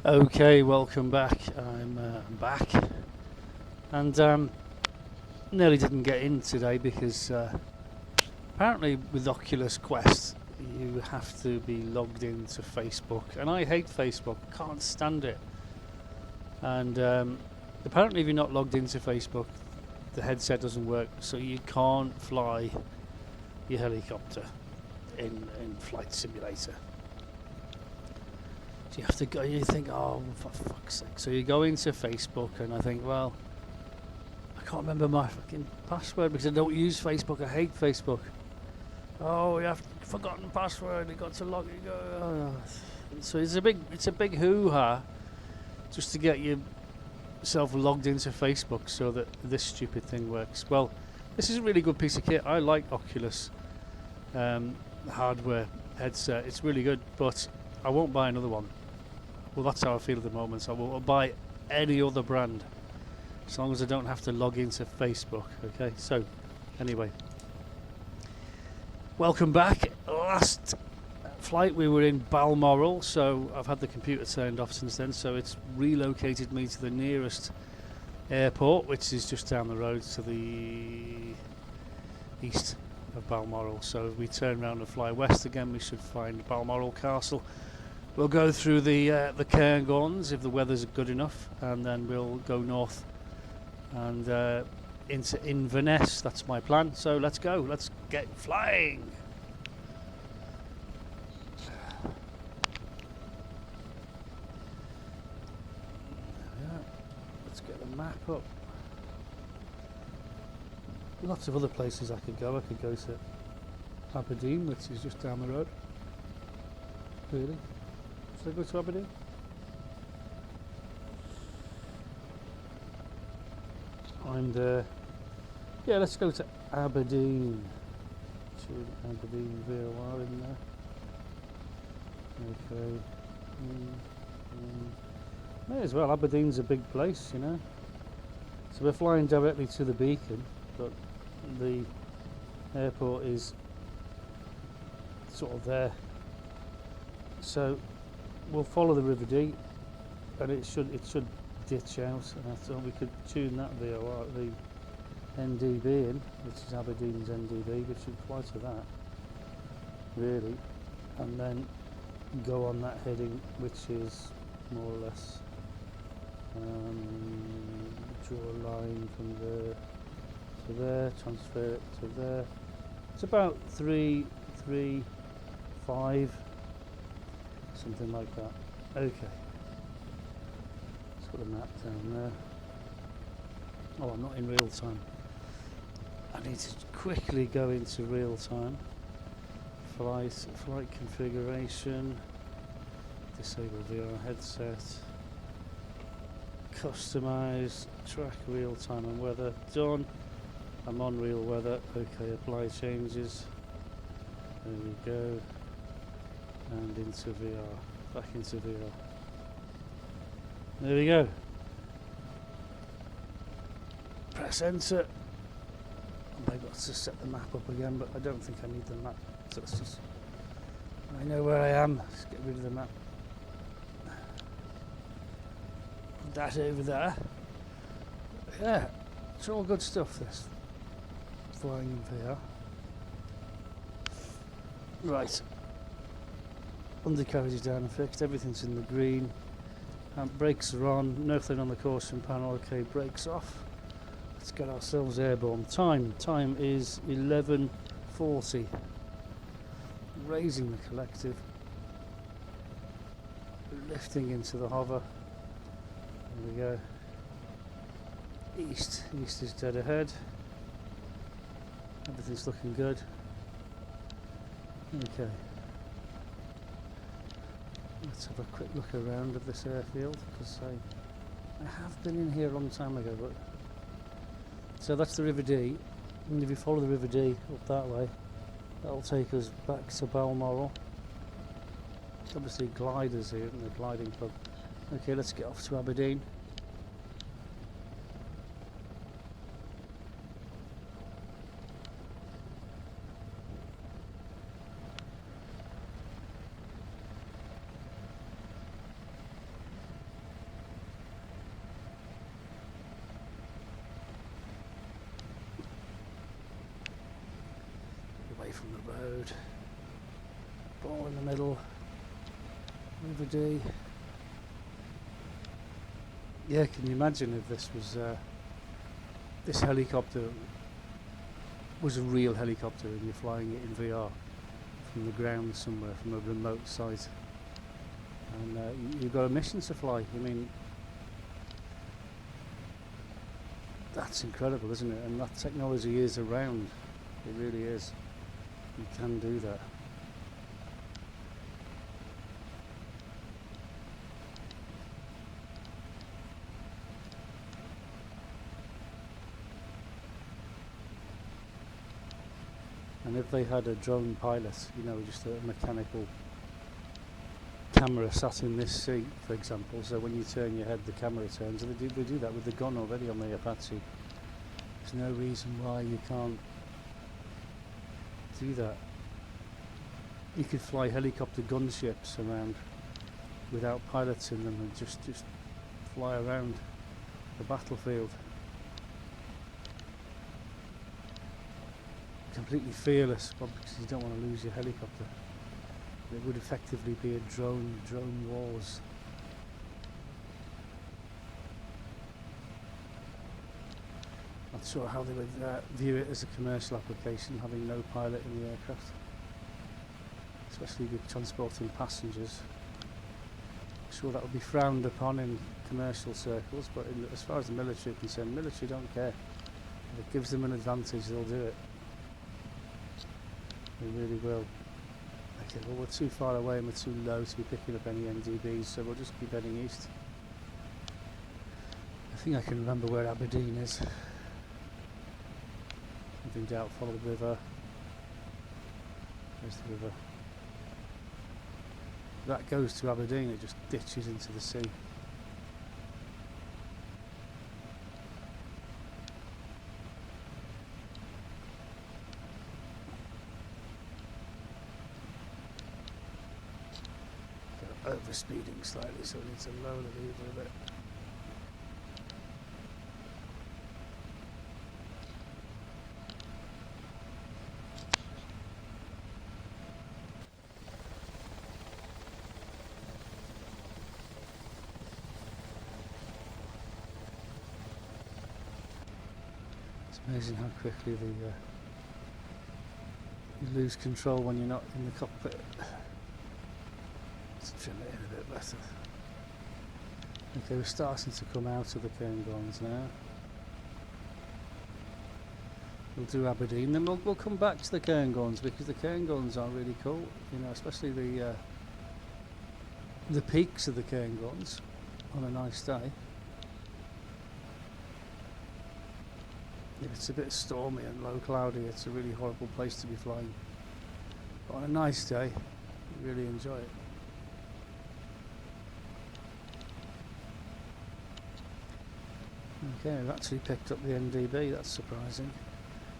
Okay, welcome back. I'm back, and nearly didn't get in today because apparently with Oculus Quest you have to be logged into Facebook, and I hate Facebook, can't stand it. And apparently, if you're not logged into Facebook, the headset doesn't work, so you can't fly your helicopter in Flight Simulator. So you have to go. You think, oh, for fuck's sake! So you go into Facebook, and I think, well, I can't remember my fucking password because I don't use Facebook. I hate Facebook. Oh, you have forgotten password. You got to log. You go. Oh. So it's a big hoo-ha just to get yourself logged into Facebook so that this stupid thing works. Well, this is a really good piece of kit. I like Oculus hardware headset. It's really good, but I won't buy another one. Well, that's how I feel at the moment. I won't buy any other brand as long as I don't have to log into Facebook. Okay, so anyway, welcome back. Last flight we were in Balmoral, so I've had the computer turned off since then, so it's relocated me to the nearest airport, which is just down the road to the east of Balmoral. So if we turn around and fly west again, we should find Balmoral Castle. We'll go through the Cairngorms if the weather's good enough, and then we'll go north and into Inverness. That's my plan. So let's go. Let's get flying. Yeah, let's get the map up. Lots of other places I could go. I could go to Aberdeen, which is just down the road. Really? Should I go to Aberdeen? And yeah, let's go to Aberdeen. Aberdeen VOR in there. Okay. May as well. Aberdeen's a big place, you know. So we're flying directly to the beacon, but the airport is sort of there. So we'll follow the River Dee, and it should ditch out. And I thought we could tune that VOR, the NDB in, which is Aberdeen's NDB. We should fly to that, really, and then go on that heading, which is more or less draw a line from there to there, transfer it to there. It's about 335, something like that. Okay. Let's put the map down there. Oh, I'm not in real time. I need to quickly go into real time. Flight configuration. Disable VR headset. Customize. Track real time and weather. Done. I'm on real weather. Okay, apply changes. There we go. And into VR. Back into VR. There we go. Press enter. I've got to set the map up again, but I don't think I need the map. So it's just, I know where I am. Let's get rid of the map. Put that over there. Yeah, it's all good stuff, this. Flying in VR. Right. Undercarriage is down and fixed. Everything's in the green. Brakes are on. Nothing on the caution panel. Okay, brakes off. Let's get ourselves airborne. Time is 11:40. Raising the collective. Lifting into the hover. There we go. East is dead ahead. Everything's looking good. Okay. Let's have a quick look around of this airfield, because I have been in here a long time ago. But so that's the River Dee, and if you follow the River Dee up that way, that'll take us back to Balmoral. There's obviously gliders here in the gliding club. Okay, let's get off to Aberdeen. away from the road. Ball in the middle. River D. Yeah, can you imagine if this was this helicopter was a real helicopter and you're flying it in VR from the ground somewhere, from a remote site, and you've got a mission to fly. I mean, that's incredible, isn't it? And that technology is around. It really is. You can do that. And if they had a drone pilot, you know, just a mechanical camera sat in this seat, for example, so when you turn your head the camera turns, and they do that with the gun already on the Apache. There's no reason why you can't do that. You could fly helicopter gunships around without pilots in them and just fly around the battlefield. Completely fearless, well, because you don't want to lose your helicopter. It would effectively be a drone wars. Not sure how they would view it as a commercial application, having no pilot in the aircraft, especially with transporting passengers. I'm sure that would be frowned upon in commercial circles, but as far as the military is concerned, military don't care. If it gives them an advantage, they'll do it. They really will. Okay, well, we're too far away and we're too low to be picking up any NDBs, so we'll just keep heading east. I think I can remember where Aberdeen is. If in doubt, follow the river. There's the river. That goes to Aberdeen, it just ditches into the sea. Overspeeding slightly, so we need to lower the lever a bit. It's amazing how quickly you lose control when you're not in the cockpit. Let's trim it in a bit better. Okay, we're starting to come out of the Cairngorms now. We'll do Aberdeen, then we'll come back to the Cairngorms, because the Cairngorms are really cool, you know, especially the peaks of the Cairngorms on a nice day. If it's a bit stormy and low cloudy, it's a really horrible place to be flying. But on a nice day, you really enjoy it. Okay, we've actually picked up the NDB, that's surprising.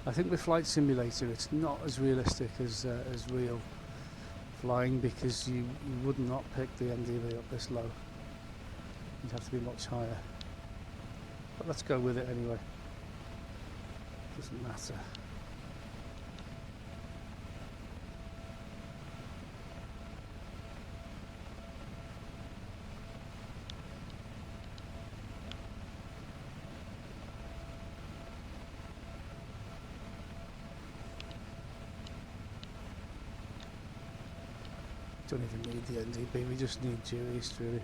I think with Flight Simulator it's not as realistic as real flying, because you would not pick the NDB up this low. You'd have to be much higher. But let's go with it anyway. Doesn't matter. Don't even need the NDB, we just need due east really.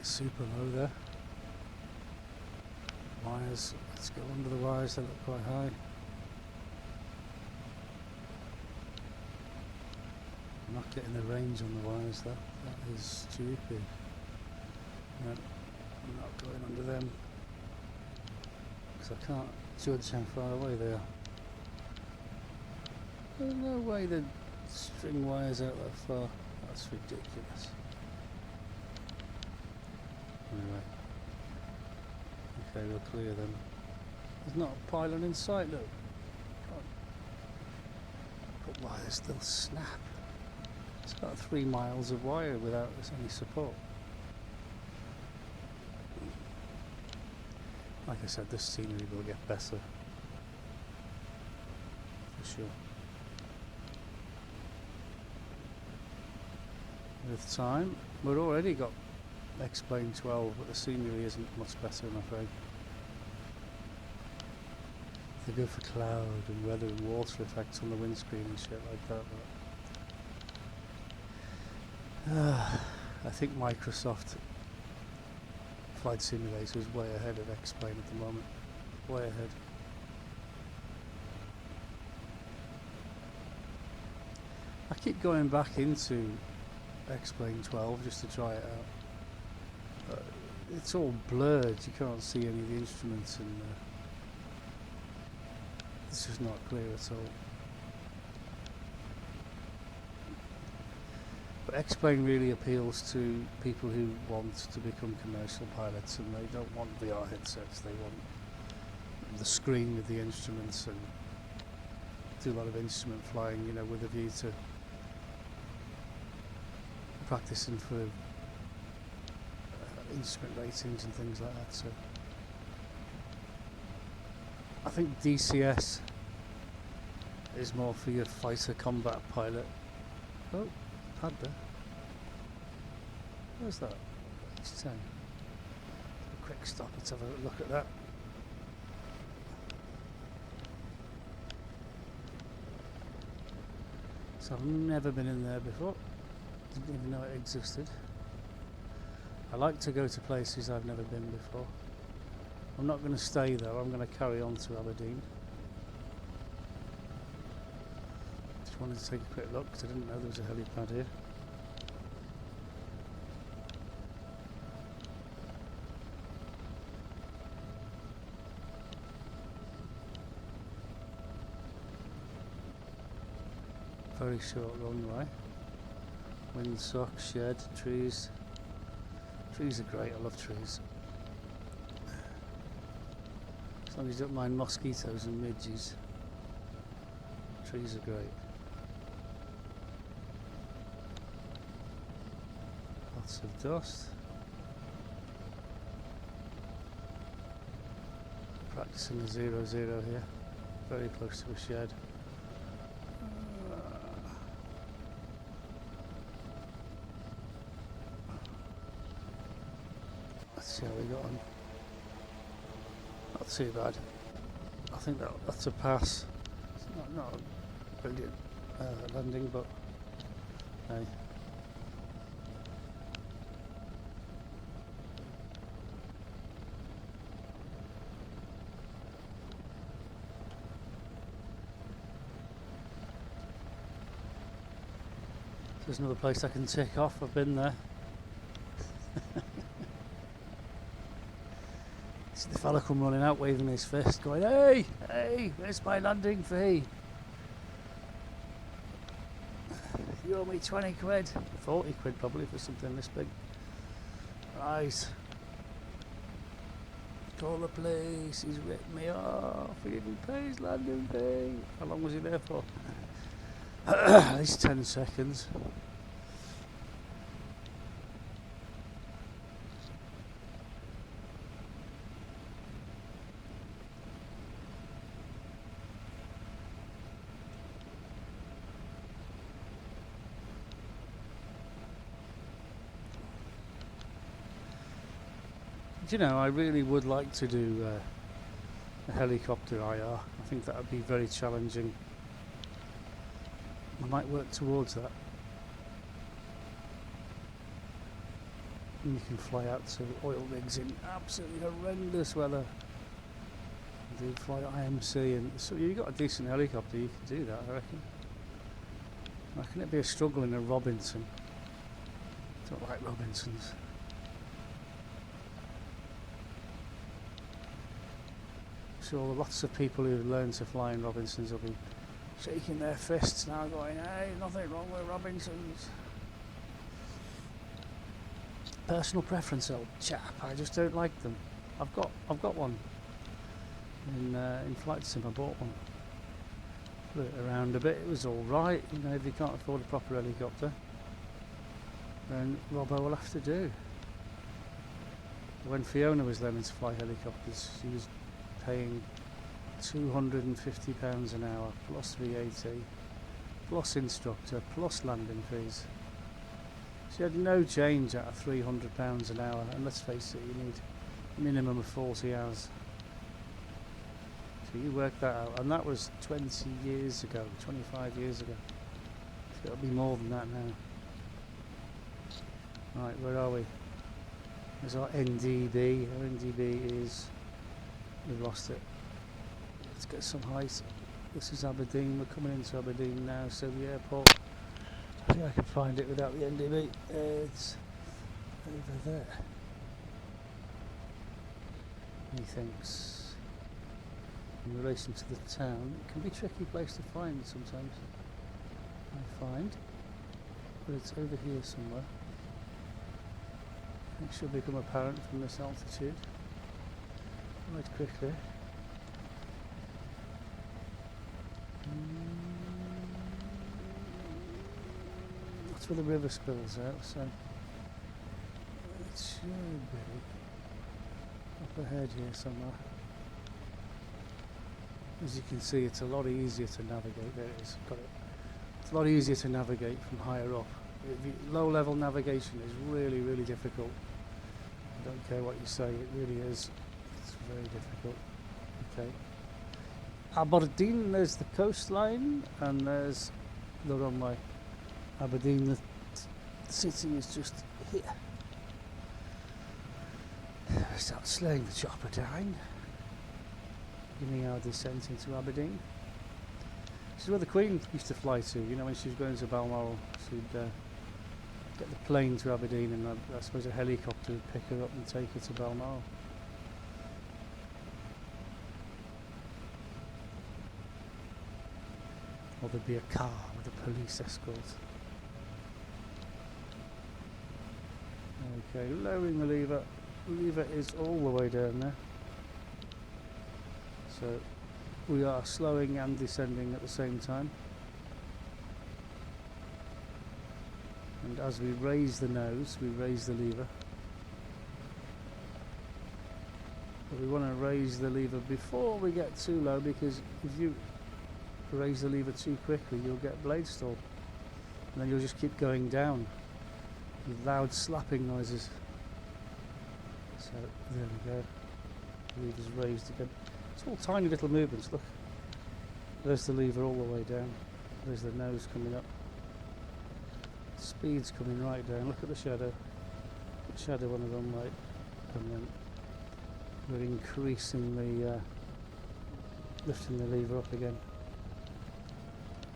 it's super low there. Wires, let's go under the wires, they look quite high. I'm not getting the range on the wires though, that is stupid. No, I'm not going under them because I can't judge how far away they are. There's no way they'd string wires out that far, that's ridiculous. Anyway, okay, we'll clear them. There's not a pylon in sight, look. But wires, they'll snap. It's got 3 miles of wire without any support. Like I said, this scenery will get better. For sure. With time, we've already got Explain 12, but the scenery isn't much better, I'm afraid. They go for cloud and weather and water effects on the windscreen and shit like that. But I think Microsoft Flight Simulator is way ahead of Explain at the moment. Way ahead. I keep going back into Explain 12 just to try it out. It's all blurred, you can't see any of the instruments, and it's just not clear at all. But Explain really appeals to people who want to become commercial pilots, and they don't want VR headsets, they want the screen with the instruments, and do a lot of instrument flying, you know, with a view to practicing for instrument ratings and things like that. So I think DCS is more for your fighter combat pilot. Oh, pad there. Where's that? H10. A quick stop, let's have a look at that. So I've never been in there before. Didn't even know it existed. I like to go to places I've never been before. I'm not going to stay there, I'm going to carry on to Aberdeen. Just wanted to take a quick look because I didn't know there was a helipad here. Very short runway. Windsock, shed, trees. Trees are great, I love trees. As long as you don't mind mosquitoes and midges. Trees are great. Lots of dust. Practicing a 0-0 here. Very close to a shed. Let's see how we got on. Not too bad. I think that's a pass. It's not a brilliant landing, but hey. There's another place I can tick off. I've been there. See the fella come running out waving his fist going, hey, hey, where's my landing fee? You owe me 20 quid. 40 quid probably for something this big. Right. Call the police, he's ripped me off, he didn't pay his landing fee. How long was he there for? At least 10 seconds. Do you know, I really would like to do a helicopter IR. I think that would be very challenging. I might work towards that. And you can fly out to oil rigs in absolutely horrendous weather. You do fly IMC, and so you've got a decent helicopter, you can do that, I reckon. I reckon it'd be a struggle in a Robinson. Don't like Robinsons. Sure, lots of people who learn to fly in Robinsons will be shaking their fists now, going, "Hey, nothing wrong with Robinsons." Personal preference, old chap. I just don't like them. I've got one in Flight Sim. I bought one. Flew it around a bit. It was all right. You know, if you can't afford a proper helicopter, then Robbo will have to do. When Fiona was learning to fly helicopters, she was paying £250 an hour plus VAT, plus instructor, plus landing fees. She had no change at £300 an hour, and let's face it, you need a minimum of 40 hours. So you work that out, and that was 20 years ago, 25 years ago. So it'll be more than that now. Right, where are we? There's our NDB. Our NDB is... we've lost it. Let's get some height. This is Aberdeen. We're coming into Aberdeen now, so the airport... I think I can find it without the NDB. It's over there. Methinks, in relation to the town, it can be a tricky place to find sometimes. I find, but it's over here somewhere. It should become apparent from this altitude quite quickly. That's where the river spills out, so it should be up ahead here somewhere. As you can see, it's a lot easier to navigate. There it is, got it. It's a lot easier to navigate from higher up. Low level navigation is really, really difficult. I don't care what you say, it really is. It's very difficult. Okay. Aberdeen, there's the coastline, and there's the runway. Aberdeen, the city is just here. We start slowing the chopper down, beginning our descent into Aberdeen. This is where the Queen used to fly to, you know, when she was going to Balmoral. She'd get the plane to Aberdeen, and I suppose a helicopter would pick her up and take her to Balmoral. Or there'd be a car with a police escort. Okay, lowering the lever. The lever is all the way down there. So we are slowing and descending at the same time. And as we raise the nose, we raise the lever. But we want to raise the lever before we get too low, because if you raise the lever too quickly, you'll get blade stall. And then you'll just keep going down with loud slapping noises. So there we go. The lever's raised again. It's all tiny little movements, look. There's the lever all the way down. There's the nose coming up. Speed's coming right down. Look at the shadow. The shadow on the runway. And then we're increasing the lifting the lever up again.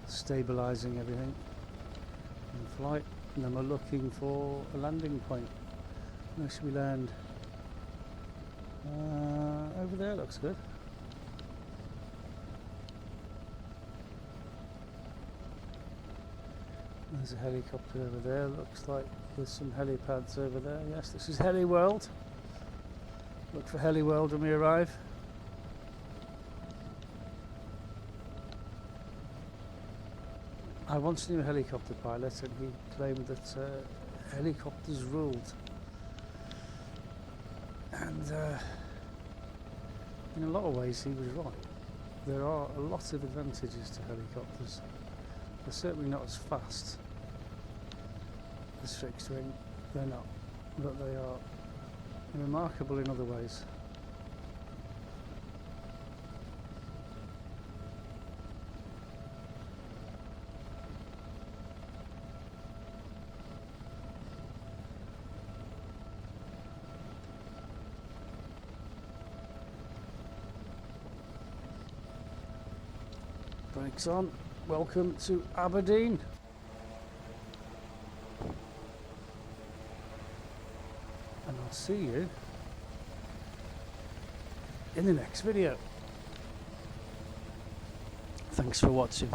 Stabilising everything in flight. And then we're looking for a landing point. Where should we land? Over there looks good. There's a helicopter over there. Looks like there's some helipads over there. Yes, this is Heli World. Look for Heli World when we arrive. I once knew a helicopter pilot, and he claimed that helicopters ruled. And in a lot of ways he was right. There are a lot of advantages to helicopters. They're certainly not as fast as fixed wing, they're not, but they are remarkable in other ways. Brakes on. Welcome to Aberdeen. And I'll see you in the next video. Thanks for watching.